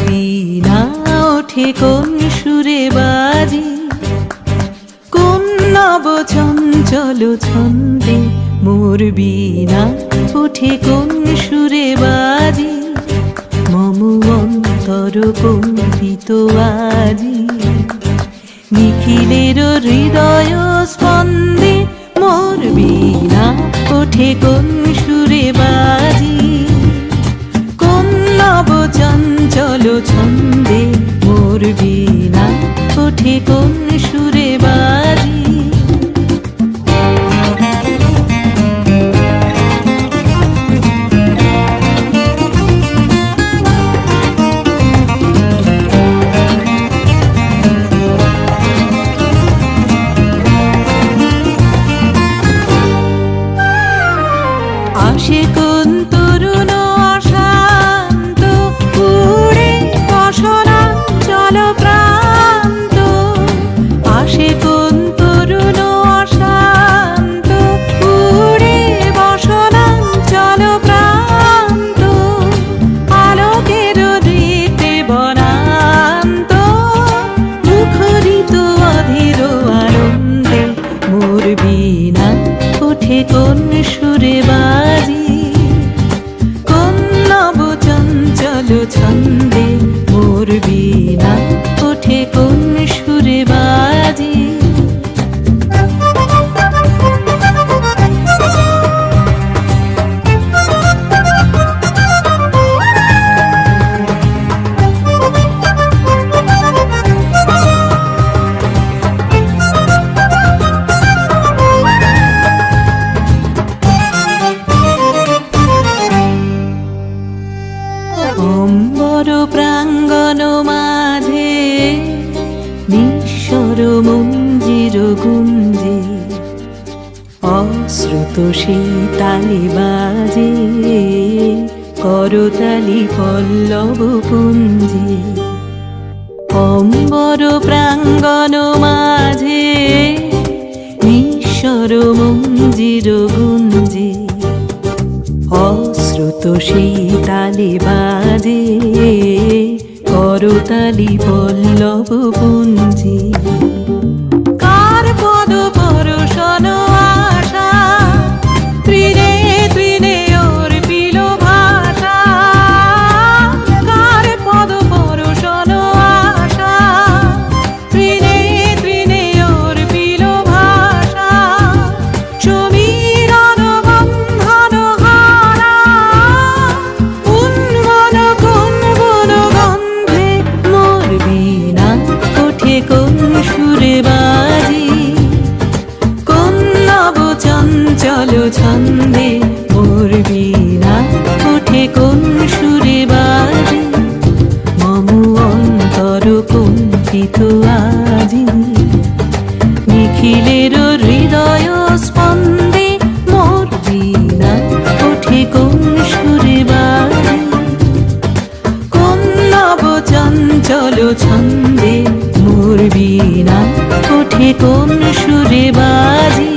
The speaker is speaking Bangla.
বীণা ওঠে কোন সুরে বাজি, কোন নব চঞ্চল ছন্দে মোর বীণা ওঠে কোন সুরে বাজি। মম অন্তর কম্পিত আজি, নিখিলের হৃদয় স্পন্দে মোর বীণা ওঠে কোন সুরে বাজি। কোন নব চঞ্চল ছন্দে মোর বীণা ওঠে কোন সুরে বাজি। আসে কোন তরুণ অশান্ত, উড়ে বসনা চল প্রান্ত। আসে কোন তরুণ অশান্ত, উড়ে বসনা চল প্রান্ত। আলোকের দিতে বনান্ত, মুখরিত অধীর আনন্দে মোর বীণা ওঠে কোন সুরে বাজি। কোন নব চঞ্চল ছন্দে মোর বীণা ওঠে কোন সুরে বাজি। অম্বর প্রাঙ্গণ মাঝে নিঃস্বর মঞ্জির গুঞ্জে, অশ্রুত সেই তালি বাজে করতালি পল্লব পুঞ্জে। অম্বর প্রাঙ্গণ মাঝে নিঃস্বর মঞ্জির গুঞ্জে, অশ্রুত সেই তালে বাজে করতালি পল্লব পুঞ্জে। কার পদ পরশন আশা, তৃণে তৃণে অর্পিল ভাষা। কার পদ পরশন আশা, তৃণে তৃণে অর্পিল ভাষা। সমীরণ বন্ধন হারা, উন্মন কোন বন গন্ধে মোর বীণা ওঠে কোন সুরে বাজি। কোন নব চঞ্চল ছন্দে মোর বীণা ওঠে কোন সুরে বাজি। মম অন্তর কম্পিত আজি, নিখিলের হৃদয় স্পন্দে মোর বীণা ওঠে কোন সুরে বাজি। কোন নব চঞ্চল ছন্দে মোর বীণা ওঠে কোন সুরে বাজি।